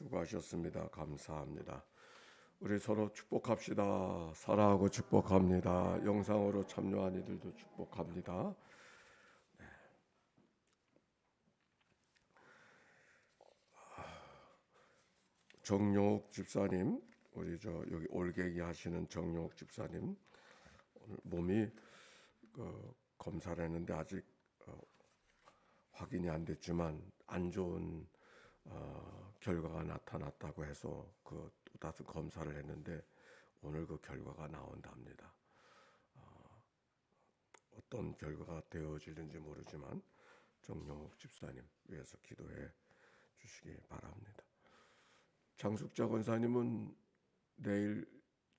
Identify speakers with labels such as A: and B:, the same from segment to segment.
A: 수고하셨습니다. 감사합니다. 우리 서로 축복합시다. 사랑하고 축복합니다. 영상으로 참여한 이들도 축복합니다. 정용욱 집사님, 우리 여기 올갱이 하시는 정용욱 집사님, 오늘 몸이 검사를 했는데 아직 확인이 안 됐지만 안 좋은 결과가 나타났다고 해서 또 다시 검사를 했는데 오늘 그 결과가 나온답니다. 어떤 결과가 되어질는지 모르지만 정용욱 집사님 위해서 기도해 주시기 바랍니다. 장숙자 권사님은 내일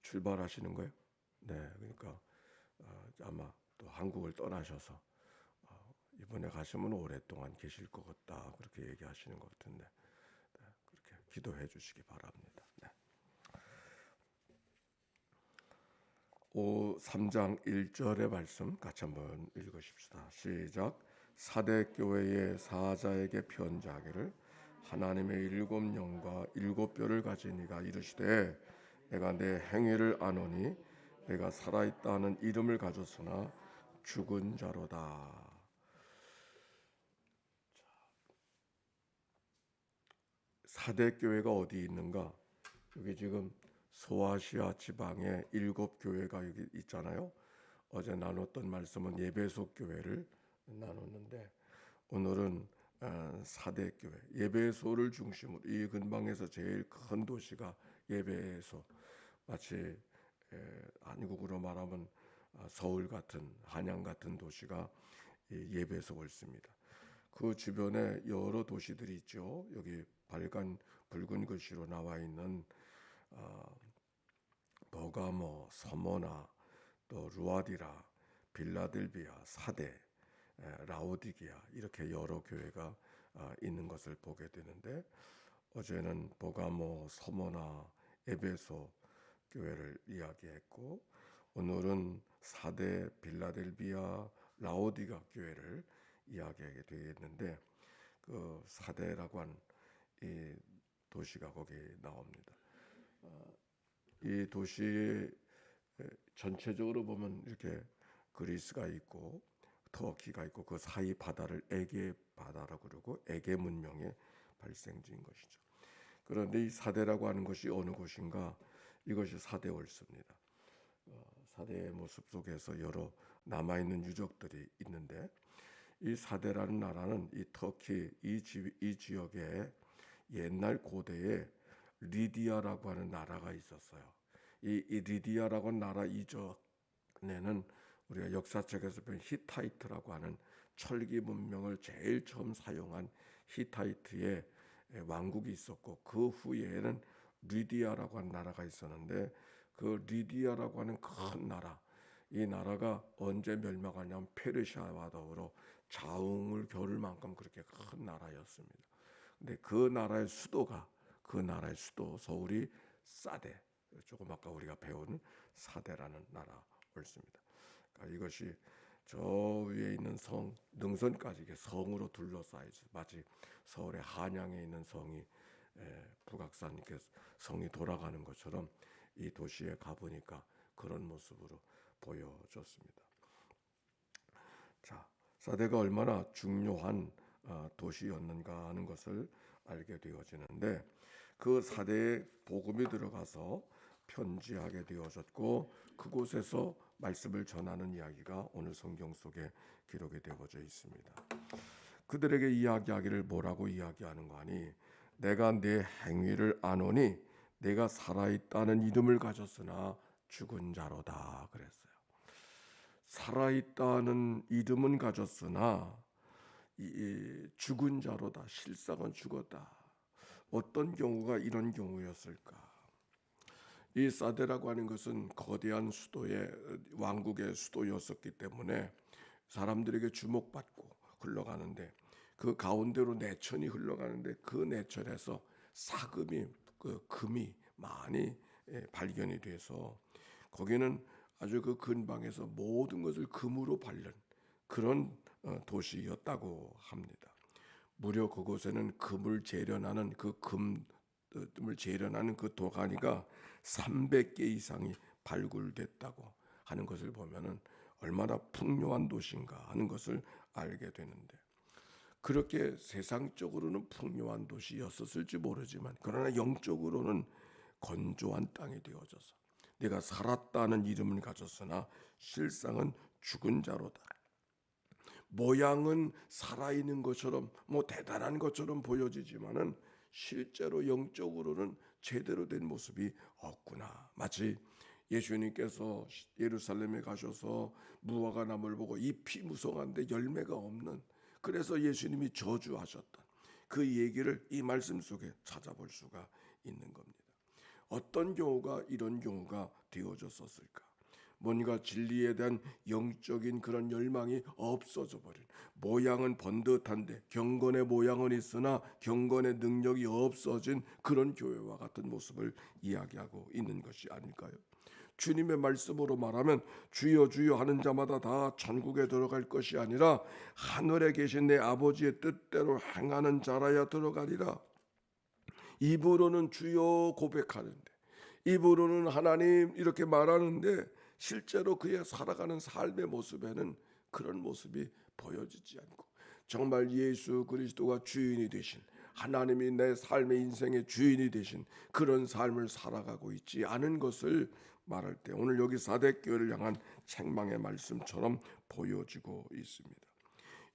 A: 출발하시는 거예요? 네, 그러니까 아마 또 한국을 떠나셔서 이번에 가시면 오랫동안 계실 것 같다 그렇게 얘기하시는 것 같은데 네, 그렇게 기도해 주시기 바랍니다. 네. 3장 1절의 말씀 같이 한번 읽으십시다. 시작. 사대 교회의 사자에게 편지하기를 하나님의 일곱 영과 일곱 뼈를 가진 이가 이르시되 내가 내 행위를 아노니 내가 살아있다 하는 이름을 가졌으나 죽은 자로다. 사대 교회가 어디 있는가? 여기 지금 소아시아 지방에 7교회가 여기 있잖아요. 어제 나눴던 말씀은 예배소 교회를 나눴는데 오늘은 사대 교회 예배소를 중심으로 이 근방에서 제일 큰 도시가 예배소, 마치 한국으로 말하면 서울 같은 한양 같은 도시가 예배소를 씁니다. 그 주변에 여러 도시들이 있죠. 여기 빨간 붉은 글씨로 나와 있는 버가모, 서모나, 또 루아디라, 빌라델비아, 사대, 라오디게아 이렇게 여러 교회가 있는 것을 보게 되는데 어제는 버가모, 서모나, 에베소 교회를 이야기했고 오늘은 사대, 빌라델비아, 라오디가 교회를 이야기하게 되겠는데 그 사대라고 한 이 도시가 거기 나옵니다. 이 도시 전체적으로 보면 이렇게 그리스가 있고 터키가 있고 그 사이 바다를 에게 바다라고 그러고 에게 문명의 발생지인 것이죠. 그런데 이 사대라고 하는 것이 어느 곳인가? 이것이 사대 월수입니다. 사대의 모습 속에서 여러 남아있는 유적들이 있는데 이 사대라는 나라는 이 터키 이 지역에 옛날 고대에 리디아라고 하는 나라가 있었어요. 이 리디아라고 하는 나라 이전에는 우리가 역사책에서 본 히타이트라고 하는 철기 문명을 제일 처음 사용한 히타이트의 왕국이 있었고 그 후에는 리디아라고 하는 나라가 있었는데 그 리디아라고 하는 큰 나라 이 나라가 언제 멸망하냐면 페르시아와 더불어 자웅을 겨룰 만큼 그렇게 큰 나라였습니다. 근데 그 나라의 수도 서울이 사대 조금 아까 우리가 배운 사대라는 나라였습니다. 그러니까 이것이 저 위에 있는 성 능선까지 이게 성으로 둘러싸여 있어요. 마치 서울의 한양에 있는 성이 북악산 이렇게 성이 돌아가는 것처럼 이 도시에 가보니까 그런 모습으로 보여졌습니다. 자, 사대가 얼마나 중요한 도시였는가 하는 것을 알게 되어지는데 그 사대에 복음이 들어가서 편지하게 되어졌고 그곳에서 말씀을 전하는 이야기가 오늘 성경 속에 기록이 되어져 있습니다. 그들에게 이야기하기를 뭐라고 이야기하는가 하니 내가 내 행위를 아노니 내가 살아있다는 이름을 가졌으나 죽은 자로다 그랬어요. 살아있다는 이름은 가졌으나 죽은 자로다. 실상은 죽었다. 어떤 경우가 이런 경우였을까? 이 사데라고 하는 것은 거대한 수도의 왕국의 수도였었기 때문에 사람들에게 주목받고 흘러가는데 그 가운데로 내천이 흘러가는데 그 내천에서 사금이 그 금이 많이 발견이 돼서 거기는 아주 그 근방에서 모든 것을 금으로 밟는 그런 도시였다고 합니다. 무려 그곳에는 금을 재련하는 그 금 재련하는 그 도가니가 300개 이상이 발굴됐다고 하는 것을 보면은 얼마나 풍요한 도시인가 하는 것을 알게 되는데, 그렇게 세상적으로는 풍요한 도시였었을지 모르지만 그러나 영적으로는 건조한 땅이 되어져서 내가 살았다는 이름을 가졌으나 실상은 죽은 자로다. 모양은 살아있는 것처럼 대단한 것처럼 보여지지만은 실제로 영적으로는 제대로 된 모습이 없구나. 마치 예수님께서 예루살렘에 가셔서 무화과 나무를 보고 잎이 무성한데 열매가 없는, 그래서 예수님이 저주하셨던 그 얘기를 이 말씀 속에 찾아볼 수가 있는 겁니다. 어떤 경우가 이런 경우가 되어졌었을까? 뭔가 진리에 대한 영적인 그런 열망이 없어져 버린, 모양은 번듯한데 경건의 모양은 있으나 경건의 능력이 없어진 그런 교회와 같은 모습을 이야기하고 있는 것이 아닐까요? 주님의 말씀으로 말하면 주여 주여 하는 자마다 다 천국에 들어갈 것이 아니라 하늘에 계신 내 아버지의 뜻대로 행하는 자라야 들어가리라. 입으로는 주여 고백하는데, 입으로는 하나님 이렇게 말하는데 실제로 그의 살아가는 삶의 모습에는 그런 모습이 보여지지 않고, 정말 예수 그리스도가 주인이 되신, 하나님이 내 삶의 인생의 주인이 되신 그런 삶을 살아가고 있지 않은 것을 말할 때 오늘 여기 사대교회를 향한 책망의 말씀처럼 보여지고 있습니다.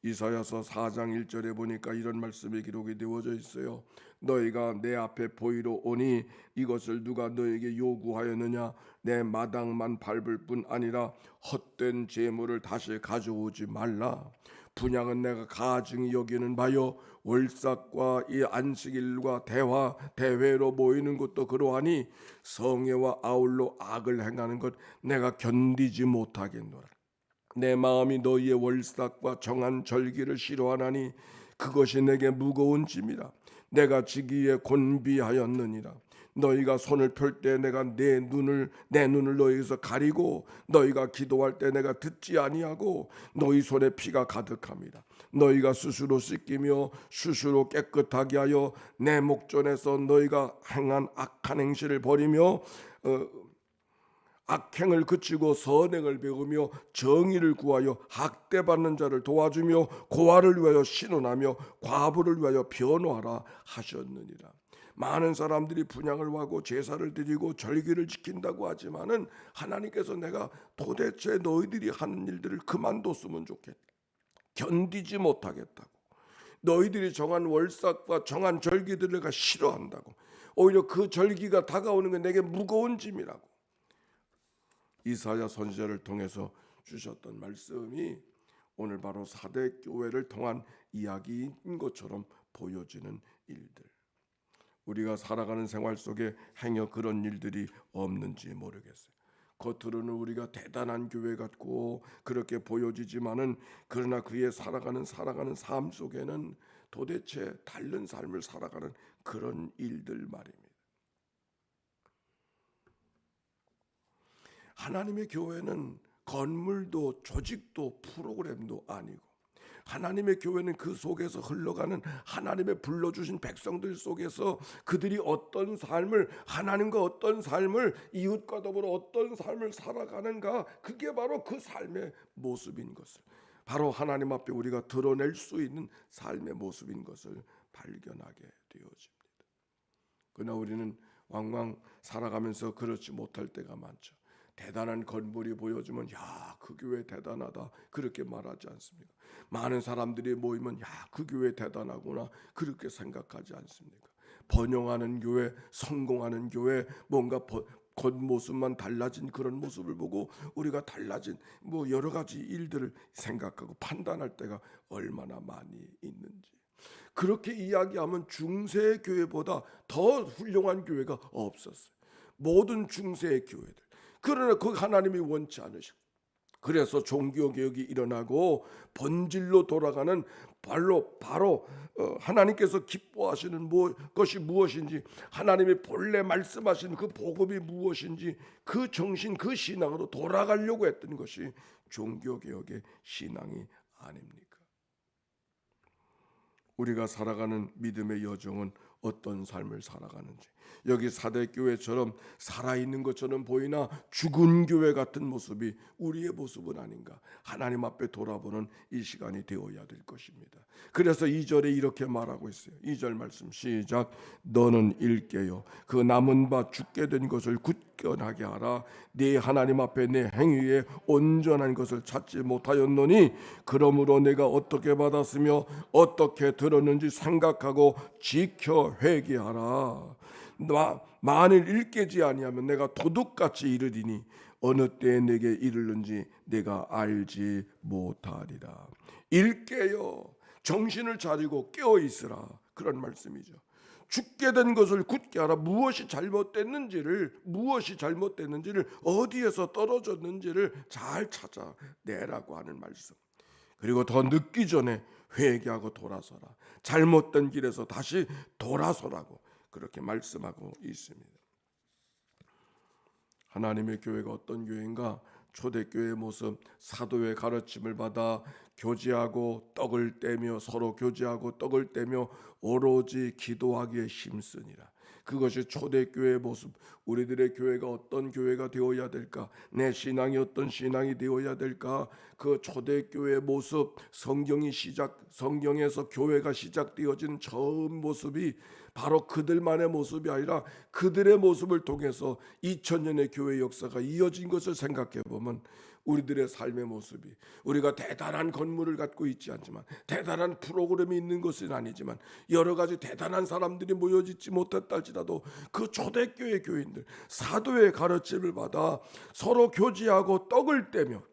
A: 이사야서 4장 1절에 보니까 이런 말씀이 기록이 되어져 있어요. 너희가 내 앞에 보이러 오니 이것을 누가 너에게 요구하였느냐? 내 마당만 밟을 뿐 아니라 헛된 재물을 다시 가져오지 말라. 분향은 내가 가증히 여기는 바요, 월삭과 이 안식일과 대회로 모이는 것도 그러하니 성회와 아울러 악을 행하는 것 내가 견디지 못하겠노라. 내 마음이 너희의 월삭과 정한 절기를 싫어하나니 그것이 내게 무거운 짐이라. 내가 지기에 곤비하였느니라. 너희가 손을 펼 때 내가 내 눈을 너희에서 가리고 너희가 기도할 때 내가 듣지 아니하고 너희 손에 피가 가득합니다. 너희가 스스로 씻기며 스스로 깨끗하게 하여 내 목전에서 너희가 행한 악한 행실을 버리며 악행을 그치고 선행을 배우며 정의를 구하여 학대받는 자를 도와주며 고아를 위하여 신원하며 과부를 위하여 변호하라 하셨느니라. 많은 사람들이 분향을 하고 제사를 드리고 절기를 지킨다고 하지만은 하나님께서 내가 도대체 너희들이 하는 일들을 그만뒀으면 좋겠다, 견디지 못하겠다고, 너희들이 정한 월삭과 정한 절기들을 내가 싫어한다고, 오히려 그 절기가 다가오는 게 내게 무거운 짐이라고 이사야 선지자를 통해서 주셨던 말씀이 오늘 바로 사대 교회를 통한 이야기인 것처럼 보여지는 일들, 우리가 살아가는 생활 속에 행여 그런 일들이 없는지 모르겠어요. 겉으로는 우리가 대단한 교회 같고 그렇게 보여지지만은 그러나 그의 살아가는 삶 속에는 도대체 다른 삶을 살아가는 그런 일들 말입니다. 하나님의 교회는 건물도 조직도 프로그램도 아니고, 하나님의 교회는 그 속에서 흘러가는 하나님의 불러주신 백성들 속에서 그들이 어떤 삶을, 하나님과 어떤 삶을, 이웃과 더불어 어떤 삶을 살아가는가, 그게 바로 그 삶의 모습인 것을, 바로 하나님 앞에 우리가 드러낼 수 있는 삶의 모습인 것을 발견하게 되어집니다. 그러나 우리는 왕왕 살아가면서 그렇지 못할 때가 많죠. 대단한 건물이 보여주면 야, 그 교회 대단하다 그렇게 말하지 않습니까? 많은 사람들이 모이면 야, 그 교회 대단하구나 그렇게 생각하지 않습니까? 번영하는 교회, 성공하는 교회, 뭔가 겉모습만 달라진 그런 모습을 보고 우리가 달라진 여러 가지 일들을 생각하고 판단할 때가 얼마나 많이 있는지, 그렇게 이야기하면 중세 교회보다 더 훌륭한 교회가 없었어요. 모든 중세의 교회들, 그러나 그 하나님이 원치 않으시고, 그래서 종교개혁이 일어나고 본질로 돌아가는 바로 하나님께서 기뻐하시는 것이 무엇인지, 하나님이 본래 말씀하신 그 복음이 무엇인지 그 정신, 그 신앙으로 돌아가려고 했던 것이 종교개혁의 신앙이 아닙니까? 우리가 살아가는 믿음의 여정은 어떤 삶을 살아가는지, 여기 사대 교회처럼 살아있는 것처럼 보이나 죽은 교회 같은 모습이 우리의 모습은 아닌가, 하나님 앞에 돌아보는 이 시간이 되어야 될 것입니다. 그래서 2절에 이렇게 말하고 있어요. 2절 말씀 시작. 너는 일깨요 그 남은 바 죽게 된 것을 굳건하게 하라. 네 하나님 앞에 내 행위에 온전한 것을 찾지 못하였노니 그러므로 내가 어떻게 받았으며 어떻게 들었는지 생각하고 지켜 회개하라. 만일 일깨지 아니하면 내가 도둑같이 이르리니 어느 때에 내게 이르는지 내가 알지 못하리라. 일깨요, 정신을 차리고 깨어 있으라, 그런 말씀이죠. 죽게 된 것을 굳게 하라. 무엇이 잘못됐는지를 어디에서 떨어졌는지를 잘 찾아내라고 하는 말씀. 그리고 더 늦기 전에 회개하고 돌아서라. 잘못된 길에서 다시 돌아서라고 그렇게 말씀하고 있습니다. 하나님의 교회가 어떤 교회인가? 초대교회의 모습, 사도의 가르침을 받아 교제하고 떡을 떼며 서로 교제하고 떡을 떼며 오로지 기도하기에 힘쓰니라. 그것이 초대교회의 모습. 우리들의 교회가 어떤 교회가 되어야 될까? 내 신앙이 어떤 신앙이 되어야 될까? 그 초대교회의 모습, 성경에서 교회가 시작되어진 처음 모습이 바로 그들만의 모습이 아니라 그들의 모습을 통해서 2000년의 교회 역사가 이어진 것을 생각해 보면 우리들의 삶의 모습이, 우리가 대단한 건물을 갖고 있지 않지만, 대단한 프로그램이 있는 것은 아니지만, 여러 가지 대단한 사람들이 모여지지 못했다 할지라도 그 초대교회 교인들, 사도의 가르침을 받아 서로 교제하고 떡을 떼며,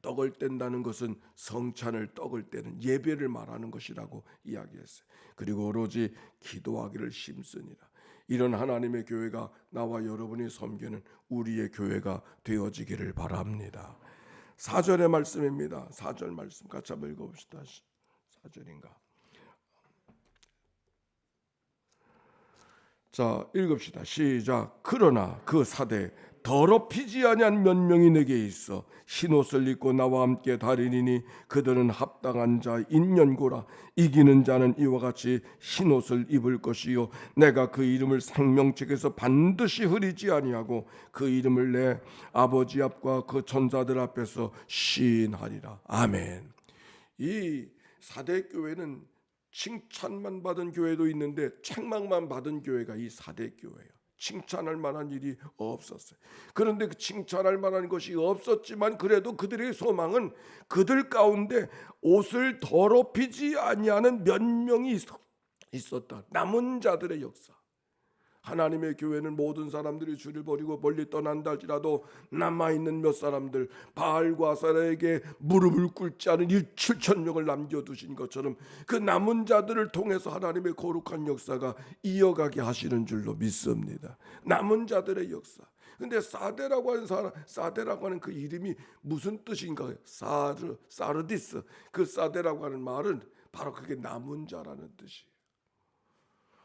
A: 떡을 뗀다는 것은 성찬을 떡을 떼는 예배를 말하는 것이라고 이야기했어요. 그리고 오로지 기도하기를 힘쓰니라. 이런 하나님의 교회가 나와 여러분이 섬기는 우리의 교회가 되어지기를 바랍니다. 4절의 말씀입니다. 4절 말씀 같이 한번 읽어봅시다. 4절인가? 자, 읽읍시다. 시작. 그러나 그 사대 더럽히지 아니한 몇 명이 내게 있어 흰옷을 입고 나와 함께 다니리니 그들은 합당한 자 인연고라. 이기는 자는 이와 같이 흰옷을 입을 것이요 내가 그 이름을 생명책에서 반드시 흐리지 아니하고 그 이름을 내 아버지 앞과 그 천사들 앞에서 시인하리라. 아멘. 이 사대 교회는 칭찬만 받은 교회도 있는데 책망만 받은 교회가 이 사대 교회예요. 칭찬할 만한 일이 없었어요. 그런데 그 칭찬할 만한 것이 없었지만 그래도 그들의 소망은 그들 가운데 옷을 더럽히지 아니하는 몇 명이 있었다. 남은 자들의 역사. 하나님의 교회는 모든 사람들이 주를 버리고 멀리 떠난다 할지라도 남아있는 몇 사람들, 바알과 아세라에게 무릎을 꿇지 않은 7,000명을 남겨두신 것처럼 그 남은 자들을 통해서 하나님의 거룩한 역사가 이어가게 하시는 줄로 믿습니다. 남은 자들의 역사. 근데 사데라고 하는 그 이름이 무슨 뜻인가? 사르디스. 그 사데라고 하는 말은 바로 그게 남은 자라는 뜻이에요.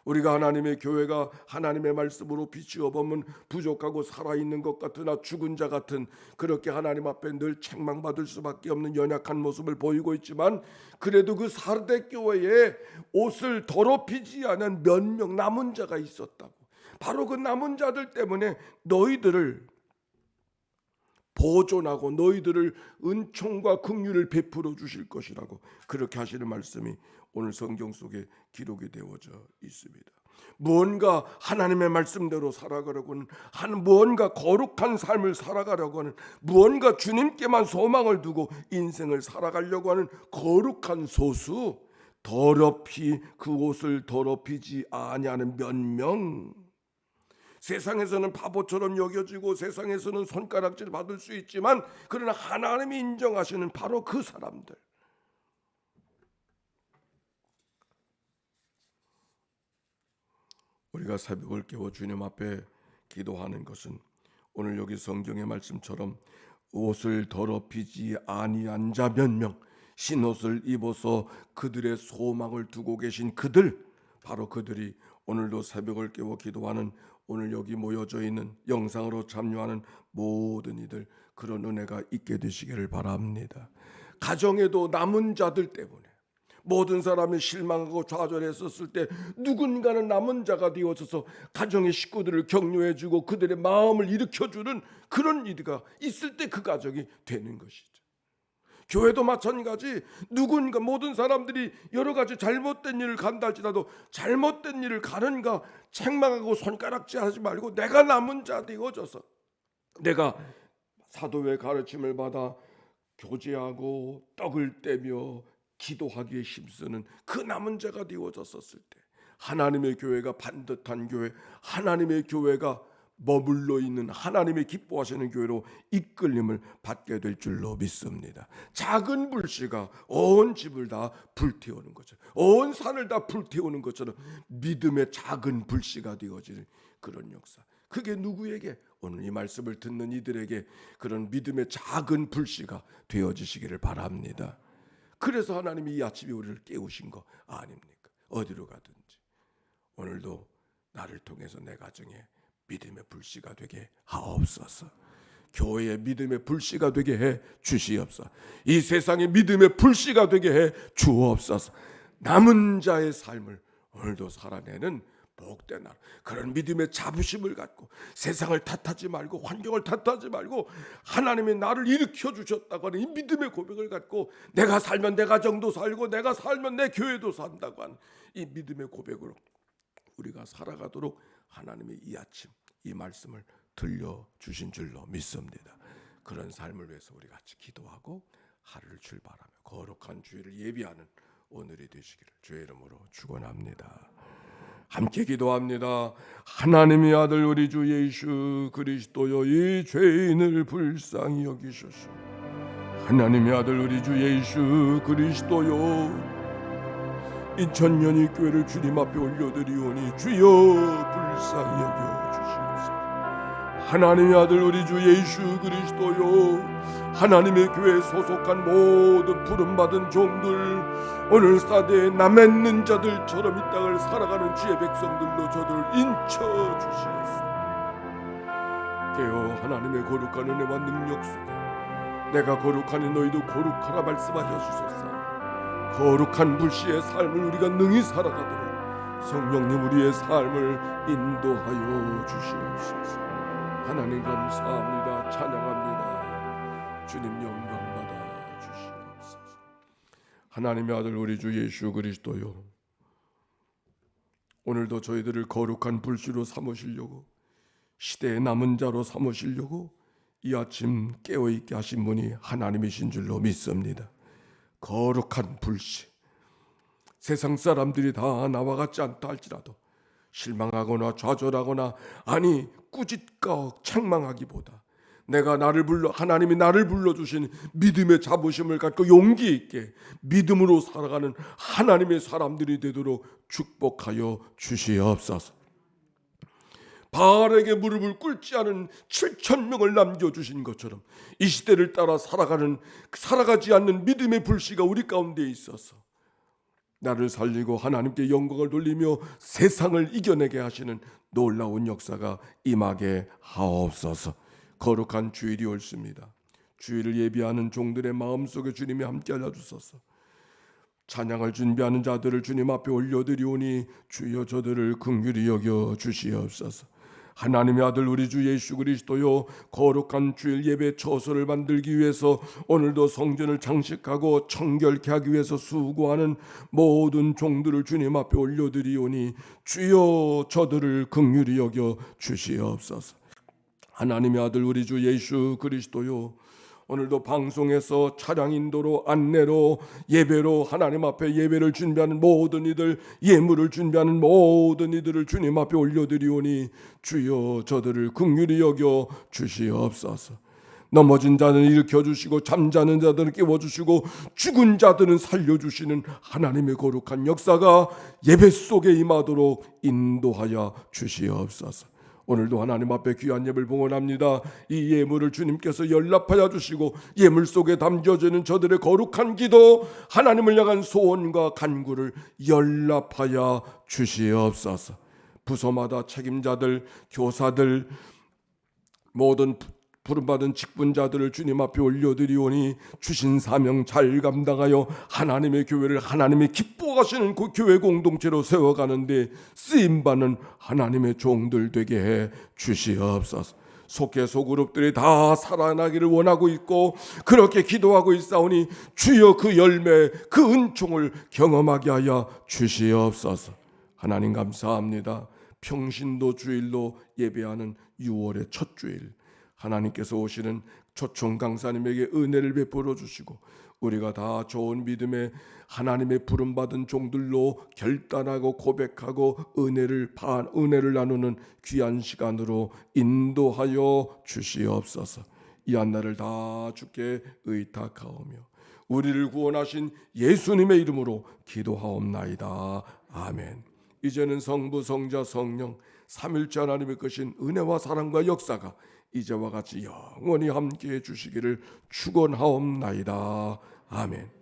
A: 우리가 하나님의 교회가 하나님의 말씀으로 비추어 보면 부족하고 살아있는 것 같으나 죽은 자 같은, 그렇게 하나님 앞에 늘 책망받을 수밖에 없는 연약한 모습을 보이고 있지만, 그래도 그 사르데 교회에 옷을 더럽히지 않은 몇 명 남은 자가 있었다고. 바로 그 남은 자들 때문에 너희들을 보존하고 너희들을 은총과 긍휼을 베풀어 주실 것이라고 그렇게 하시는 말씀이 오늘 성경 속에 기록이 되어져 있습니다. 무언가 하나님의 말씀대로 살아가려고 하는, 무언가 거룩한 삶을 살아가려고 하는, 무언가 주님께만 소망을 두고 인생을 살아가려고 하는 거룩한 소수, 더럽히 그 옷을 더럽히지 아니하는 몇 명. 세상에서는 바보처럼 여겨지고 세상에서는 손가락질 받을 수 있지만, 그러나 하나님이 인정하시는 바로 그 사람들, 우리가 새벽을 깨워 주님 앞에 기도하는 것은 오늘 여기 성경의 말씀처럼 옷을 더럽히지 아니한 자 몇 명, 흰옷을 입어서 그들의 소망을 두고 계신 그들, 바로 그들이 오늘도 새벽을 깨워 기도하는, 오늘 여기 모여져 있는, 영상으로 참여하는 모든 이들, 그런 은혜가 있게 되시기를 바랍니다. 가정에도 남은 자들 때문에, 모든 사람이 실망하고 좌절했었을 때 누군가는 남은 자가 되어서서 가정의 식구들을 격려해주고 그들의 마음을 일으켜주는 그런 일이 있을 때 그 가정이 되는 것이죠. 교회도 마찬가지. 누군가 모든 사람들이 여러 가지 잘못된 일을 간다 할지라도 잘못된 일을 가는가 책망하고 손가락질하지 말고 내가 남은 자 되어져서 내가 사도의 가르침을 받아 교제하고 떡을 떼며 기도하기에 힘쓰는 그 남은 자가 되어졌었을 때 하나님의 교회가 반듯한 교회, 하나님의 교회가 머물러 있는 하나님의 기뻐하시는 교회로 이끌림을 받게 될 줄로 믿습니다. 작은 불씨가 온 집을 다 불태우는 것처럼, 온 산을 다 불태우는 것처럼 믿음의 작은 불씨가 되어지는 그런 역사. 그게 누구에게? 오늘 이 말씀을 듣는 이들에게 그런 믿음의 작은 불씨가 되어지시기를 바랍니다. 그래서 하나님이 이 아침에 우리를 깨우신 거 아닙니까? 어디로 가든지 오늘도 나를 통해서 내 가정에 믿음의 불씨가 되게 하옵소서. 교회의 믿음의 불씨가 되게 해 주시옵소서. 이 세상의 믿음의 불씨가 되게 해 주옵소서. 남은 자의 삶을 오늘도 살아내는 복된 날, 그런 믿음의 자부심을 갖고 세상을 탓하지 말고 환경을 탓하지 말고 하나님이 나를 일으켜 주셨다고 하는 이 믿음의 고백을 갖고 내가 살면 내 가정도 살고 내가 살면 내 교회도 산다고 하는 이 믿음의 고백으로 우리가 살아가도록 하나님이 이 아침 이 말씀을 들려주신 줄로 믿습니다. 그런 삶을 위해서 우리 같이 기도하고 하루를 출발하며 거룩한 주일을 예비하는 오늘이 되시기를 주의 이름으로 축원합니다. 함께 기도합니다. 하나님의 아들 우리 주 예수 그리스도여, 이 죄인을 불쌍히 여기소서. 하나님의 아들 우리 주 예수 그리스도여, 2000년이 교회를 주님 앞에 올려드리오니 주여 불쌍히 여겨주시옵소서. 하나님의 아들 우리 주 예수 그리스도여, 하나님의 교회에 소속한 모든 부름받은 종들, 오늘 사대에 남아있는 자들처럼 이 땅을 살아가는 주의 백성들로 저들을 인쳐주시옵소서. 깨어 하나님의 거룩한 은혜와 능력 속에 내가 거룩하니 너희도 거룩하라 말씀하여 주소서. 거룩한 불씨의 삶을 우리가 능히 살아가도록 성령님 우리의 삶을 인도하여 주시옵소서. 하나님 감사합니다. 찬양합니다. 주님 영광 받아 주시옵소서. 하나님의 아들 우리 주 예수 그리스도요, 오늘도 저희들을 거룩한 불씨로 삼으시려고, 시대의 남은 자로 삼으시려고 이 아침 깨어있게 하신 분이 하나님이신 줄로 믿습니다. 거룩한 불씨, 세상 사람들이 다 나와 같지 않다 할지라도 실망하거나 좌절하거나 아니 꾸짖고 책망하기보다 내가 하나님이 나를 불러주신 믿음의 자부심을 갖고 용기 있게 믿음으로 살아가는 하나님의 사람들이 되도록 축복하여 주시옵소서. 바알에게 무릎을 꿇지 않은 7,000명을 남겨주신 것처럼 이 시대를 따라 살아가지 않는 믿음의 불씨가 우리 가운데 있어서 나를 살리고 하나님께 영광을 돌리며 세상을 이겨내게 하시는 놀라운 역사가 임하게 하옵소서. 거룩한 주일이 옳습니다. 주일을 예비하는 종들의 마음속에 주님이 함께하여 주소서. 찬양을 준비하는 자들을 주님 앞에 올려드리오니 주여 저들을 긍휼히 여겨 주시옵소서. 하나님의 아들 우리 주 예수 그리스도여, 거룩한 주일 예배 처소를 만들기 위해서 오늘도 성전을 장식하고 청결케 하기 위해서 수고하는 모든 종들을 주님 앞에 올려드리오니 주여 저들을 긍휼히 여겨 주시옵소서. 하나님의 아들 우리 주 예수 그리스도여, 오늘도 방송에서 차량 인도로 안내로 예배로 하나님 앞에 예배를 준비하는 모든 이들, 예물을 준비하는 모든 이들을 주님 앞에 올려드리오니 주여 저들을 긍휼히 여겨 주시옵소서. 넘어진 자는 일으켜주시고 잠자는 자들은 깨워주시고 죽은 자들은 살려주시는 하나님의 거룩한 역사가 예배 속에 임하도록 인도하여 주시옵소서. 오늘도 하나님 앞에 귀한 예배를 봉헌합니다. 이 예물을 주님께서 연락하여 주시고 예물 속에 담겨지는 저들의 거룩한 기도, 하나님을 향한 소원과 간구를 연락하여 주시옵소서. 부서마다 책임자들, 교사들, 모든 부름받은 직분자들을 주님 앞에 올려드리오니 주신 사명 잘 감당하여 하나님의 교회를 하나님이 기뻐하시는 그 교회 공동체로 세워가는데 쓰임받는 하나님의 종들 되게 해 주시옵소서. 속해 소그룹들이 다 살아나기를 원하고 있고 그렇게 기도하고 있사오니 주여 그 열매 그 은총을 경험하게 하여 주시옵소서. 하나님 감사합니다. 평신도 주일로 예배하는 6월의 첫 주일, 하나님께서 오시는 초청 강사님에게 은혜를 베풀어 주시고 우리가 다 좋은 믿음의 하나님의 부름받은 종들로 결단하고 고백하고 은혜를 나누는 귀한 시간으로 인도하여 주시옵소서. 이 한날을 다 주께 의탁하오며 우리를 구원하신 예수님의 이름으로 기도하옵나이다. 아멘. 이제는 성부 성자 성령 삼일째 하나님의 크신 은혜와 사랑과 역사가 이제와 같이 영원히 함께해 주시기를 축원하옵나이다. 아멘.